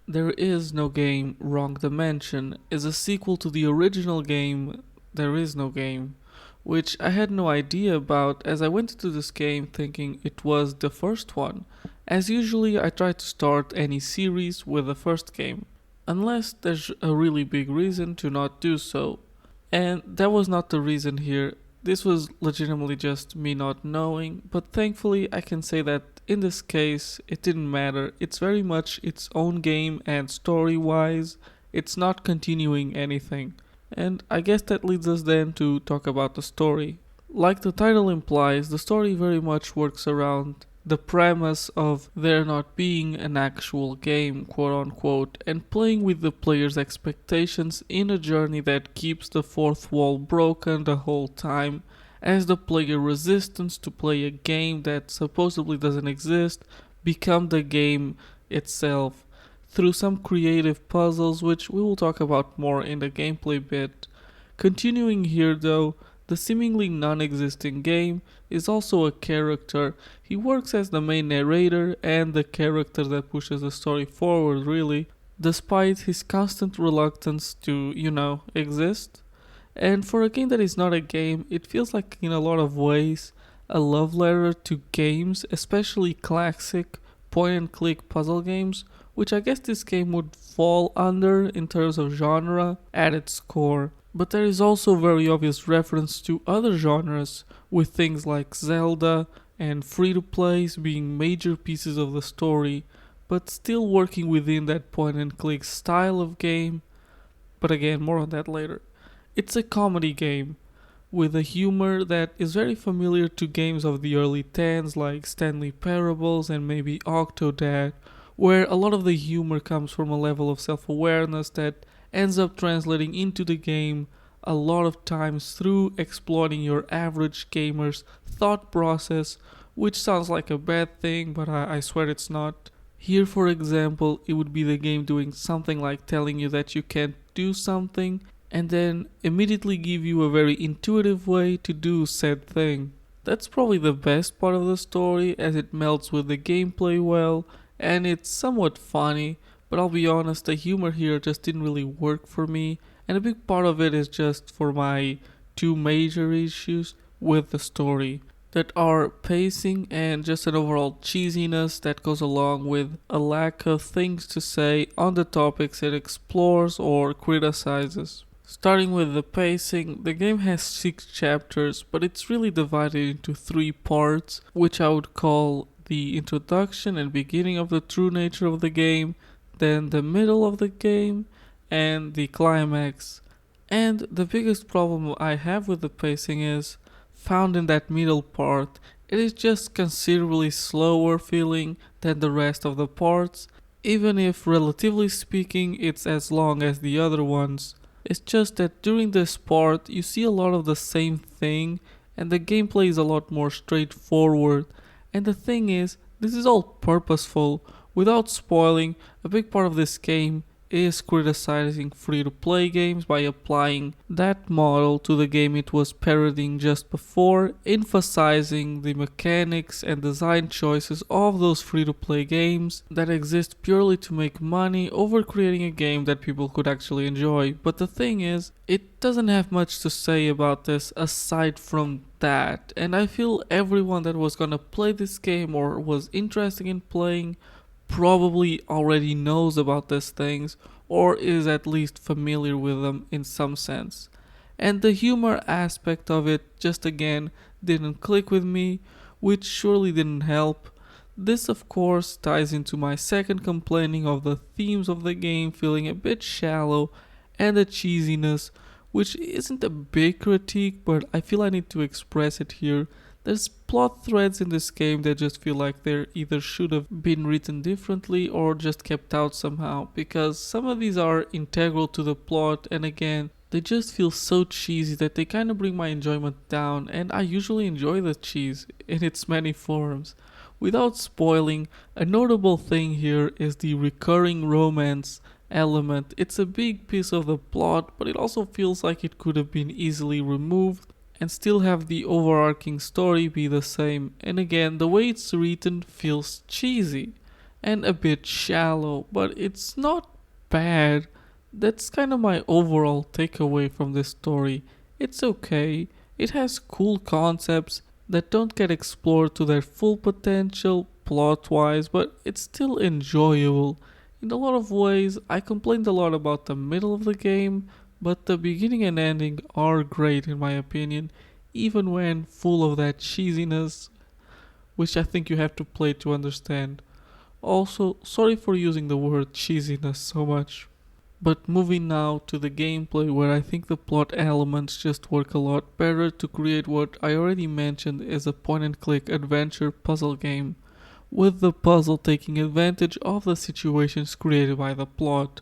There Is No Game Wrong Dimension is a sequel to the original game There Is No Game, which I had no idea about as I went into this game thinking it was the first one. As usually, I try to start any series with the first game, unless there's a really big reason to not do so. And that was not the reason here. This was legitimately just me not knowing, but thankfully I can say that in this case it didn't matter. It's very much its own game, and story wise, it's not continuing anything. And I guess that leads us then to talk about the story. Like the title implies, the story very much works around the premise of there not being an actual game, quote unquote, and playing with the player's expectations in a journey that keeps the fourth wall broken the whole time, as the player resistance to play a game that supposedly doesn't exist become the game itself through some creative puzzles which we will talk about more in the gameplay bit. Continuing here though, the seemingly non existing game is also a character. He works as the main narrator and the character that pushes the story forward, really, despite his constant reluctance to, exist. And for a game that is not a game, it feels like, in a lot of ways, a love letter to games, especially classic point and click puzzle games, which I guess this game would fall under in terms of genre at its core. But there is also very obvious reference to other genres, with things like Zelda and free to plays being major pieces of the story, but still working within that point and click style of game. But again, more on that later. It's a comedy game with a humor that is very familiar to games of the early 10s like Stanley Parables and maybe Octodad, where a lot of the humor comes from a level of self awareness that ends up translating into the game a lot of times through exploiting your average gamer's thought process, which sounds like a bad thing, but I swear it's not. Here, for example, it would be the game doing something like telling you that you can't do something and then immediately give you a very intuitive way to do said thing. That's probably the best part of the story as it melts with the gameplay well and it's somewhat funny, but I'll be honest, the humor here just didn't really work for me, and a big part of it is just for my two major issues with the story that are pacing and just an overall cheesiness that goes along with a lack of things to say on the topics it explores or criticizes. Starting with the pacing, the game has 6 chapters, but it's really divided into 3 parts, which I would call the introduction and beginning of the true nature of the game, then the middle of the game, and the climax. And the biggest problem I have with the pacing is found in that middle part. It is just considerably slower feeling than the rest of the parts, even if relatively speaking it's as long as the other ones. It's just that during this part you see a lot of the same thing and the gameplay is a lot more straightforward. And the thing is, this is all purposeful. Without spoiling, a big part of this game is criticizing free to play games by applying that model to the game it was parodying just before, emphasizing the mechanics and design choices of those free to play games that exist purely to make money over creating a game that people could actually enjoy. But the thing is, it doesn't have much to say about this aside from that, and I feel everyone that was gonna play this game or was interested in playing probably already knows about these things or is at least familiar with them in some sense. And the humor aspect of it just again didn't click with me, which surely didn't help. This of course ties into my second complaining of the themes of the game feeling a bit shallow and the cheesiness, which isn't a big critique, but I feel I need to express it here. There's plot threads in this game that just feel like they either should have been written differently or just kept out somehow, because some of these are integral to the plot and again, they just feel so cheesy that they kind of bring my enjoyment down, and I usually enjoy the cheese in its many forms. Without spoiling, a notable thing here is the recurring romance element. It's a big piece of the plot, but it also feels like it could have been easily removed and still have the overarching story be the same. And again, the way it's written feels cheesy. and a bit shallow, but it's not bad. That's kind of my overall takeaway from this story. It's okay, it has cool concepts that don't get explored to their full potential plot wise, but it's still enjoyable. In a lot of ways, I complained a lot about the middle of the game, but the beginning and ending are great in my opinion, even when full of that cheesiness, which I think you have to play to understand. Also, sorry for using the word cheesiness so much. But moving now to the gameplay, where I think the plot elements just work a lot better to create what I already mentioned is a point and click adventure puzzle game, with the puzzle taking advantage of the situations created by the plot,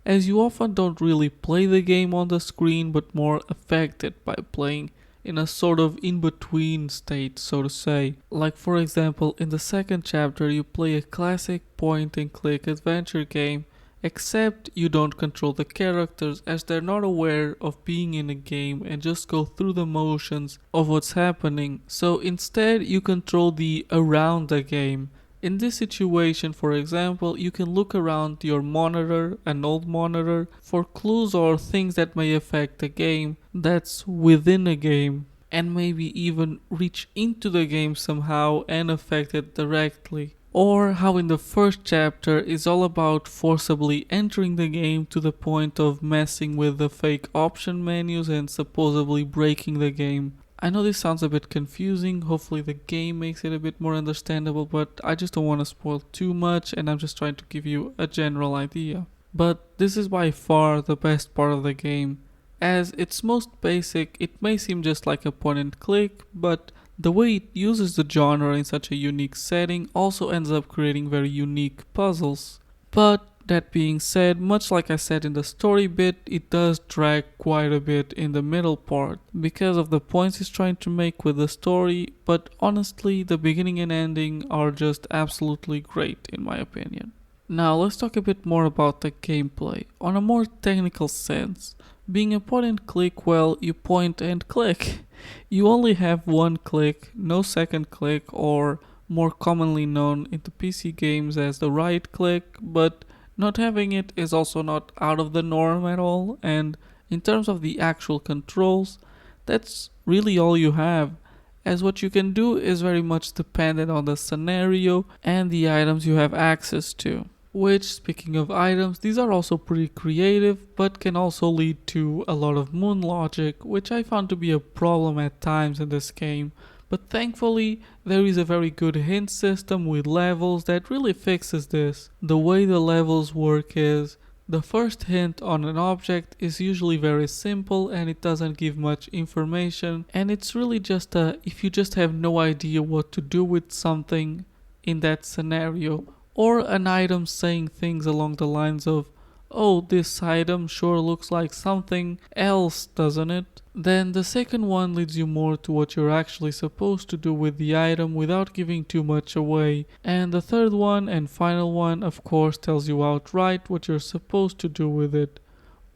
as you often don't really play the game on the screen but more affected by playing in a sort of in between state, so to say. Like, for example, in the second chapter, you play a classic point and click adventure game, except you don't control the characters as they're not aware of being in a game and just go through the motions of what's happening. So instead, you control the around the game. In this situation, for example, you can look around your monitor, an old monitor, for clues or things that may affect the game that's within a game, and maybe even reach into the game somehow and affect it directly. Or how in the first chapter is all about forcibly entering the game to the point of messing with the fake option menus and supposedly breaking the game. I know this sounds a bit confusing, hopefully the game makes it a bit more understandable, but I just don't want to spoil too much and I'm just trying to give you a general idea. But this is by far the best part of the game. As its most basic, it may seem just like a point and click, but the way it uses the genre in such a unique setting also ends up creating very unique puzzles. But that being said, much like I said in the story bit, it does drag quite a bit in the middle part because of the points it's trying to make with the story, but honestly, the beginning and ending are just absolutely great in my opinion. Now let's talk a bit more about the gameplay. On a more technical sense, being a point and click, well, you point and click. You only have one click, no second click, or more commonly known in the PC games as the right click, but not having it is also not out of the norm at all, and in terms of the actual controls, that's really all you have, as what you can do is very much dependent on the scenario and the items you have access to. Which, speaking of items, these are also pretty creative, but can also lead to a lot of moon logic, which I found to be a problem at times in this game. But thankfully, there is a very good hint system with levels that really fixes this. The way the levels work is, the first hint on an object is usually very simple and it doesn't give much information, and it's really just if you just have no idea what to do with something in that scenario, or an item saying things along the lines of, "Oh, this item sure looks like something else, doesn't it?" Then the second one leads you more to what you're actually supposed to do with the item without giving too much away. And the third one and final one, of course, tells you outright what you're supposed to do with it.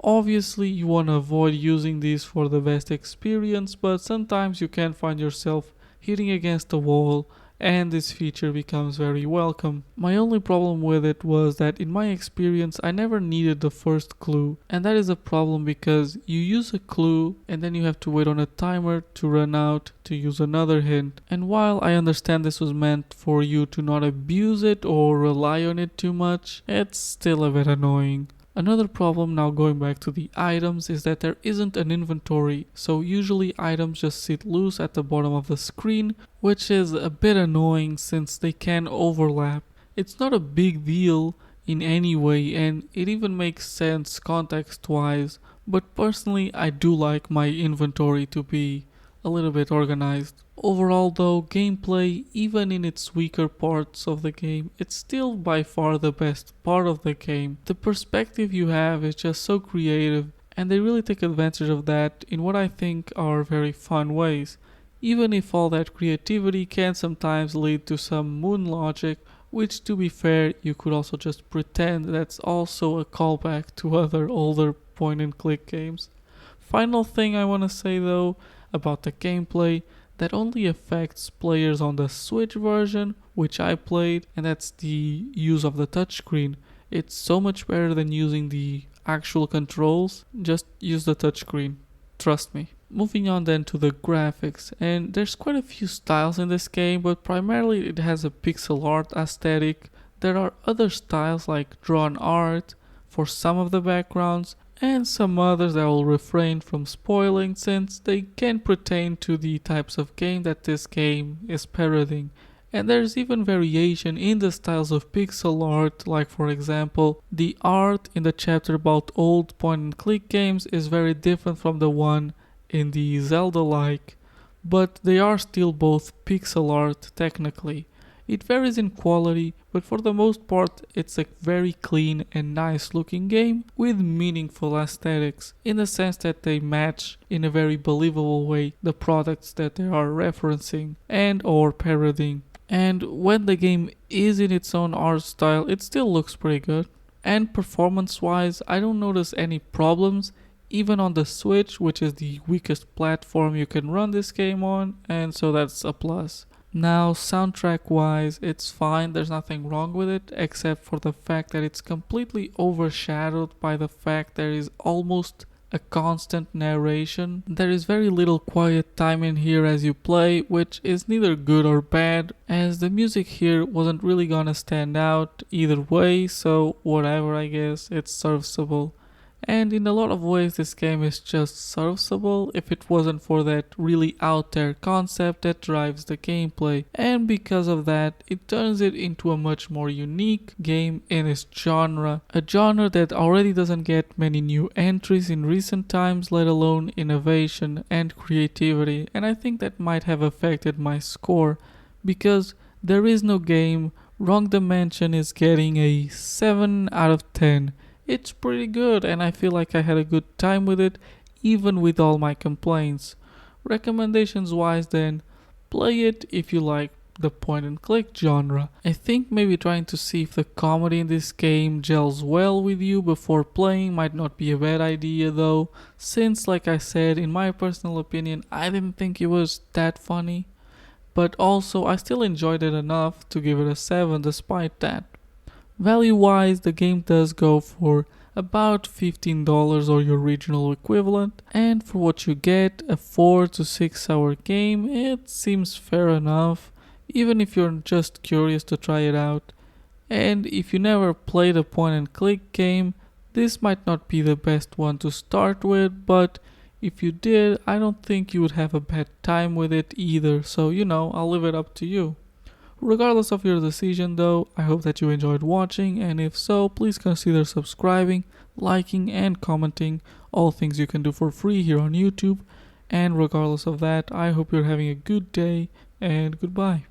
Obviously, you want to avoid using these for the best experience, but sometimes you can find yourself hitting against a wall and this feature becomes very welcome. My only problem with it was that in my experience I never needed the first clue, and that is a problem because you use a clue and then you have to wait on a timer to run out to use another hint. And while I understand this was meant for you to not abuse it or rely on it too much, it's still a bit annoying. Another problem, now going back to the items, is that there isn't an inventory, so usually items just sit loose at the bottom of the screen, which is a bit annoying since they can overlap. It's not a big deal in any way and it even makes sense context wise, but personally I do like my inventory to be a little bit organized. Overall though, gameplay, even in its weaker parts of the game, it's still by far the best part of the game. The perspective you have is just so creative and they really take advantage of that in what I think are very fun ways. Even if all that creativity can sometimes lead to some moon logic, which to be fair you could also just pretend that's also a callback to other older point and click games. Final thing I want to say though about the gameplay, that only affects players on the Switch version, which I played, and that's the use of the touchscreen. It's so much better than using the actual controls. Just use the touchscreen. Trust me. Moving on then to the graphics, and there's quite a few styles in this game, but primarily it has a pixel art aesthetic. There are other styles like drawn art for some of the backgrounds, and some others that I will refrain from spoiling since they can pertain to the types of game that this game is parodying. And there's even variation in the styles of pixel art, like for example, the art in the chapter about old point and click games is very different from the one in the Zelda-like, but they are still both pixel art technically. It varies in quality, but for the most part it's a very clean and nice looking game with meaningful aesthetics, in the sense that they match in a very believable way the products that they are referencing and or parodying. And when the game is in its own art style, it still looks pretty good. And performance wise, I don't notice any problems, even on the Switch, which is the weakest platform you can run this game on, and so that's a plus. Now, soundtrack wise, it's fine, there's nothing wrong with it, except for the fact that it's completely overshadowed by the fact there is almost a constant narration. There is very little quiet time in here as you play, which is neither good or bad, as the music here wasn't really gonna stand out either way, so whatever, I guess, it's serviceable. And in a lot of ways this game is just serviceable if it wasn't for that really out there concept that drives the gameplay, and because of that it turns it into a much more unique game in its genre, a genre that already doesn't get many new entries in recent times, let alone innovation and creativity, and I think that might have affected my score, because there is no game. Wrong Dimension is getting a 7 out of 10. It's pretty good and I feel like I had a good time with it, even with all my complaints. Recommendations wise then, play it if you like the point and click genre. I think maybe trying to see if the comedy in this game gels well with you before playing might not be a bad idea though, since like I said, in my personal opinion, I didn't think it was that funny. But also I still enjoyed it enough to give it a 7 despite that. Value wise, the game does go for about $15 or your regional equivalent, and for what you get, a 4 to 6 hour game, it seems fair enough, even if you're just curious to try it out. And if you never played a point and click game, this might not be the best one to start with, but if you did, I don't think you would have a bad time with it either, so I'll leave it up to you. Regardless of your decision though, I hope that you enjoyed watching, and if so, please consider subscribing, liking and commenting, all things you can do for free here on YouTube. And regardless of that, I hope you're having a good day and goodbye.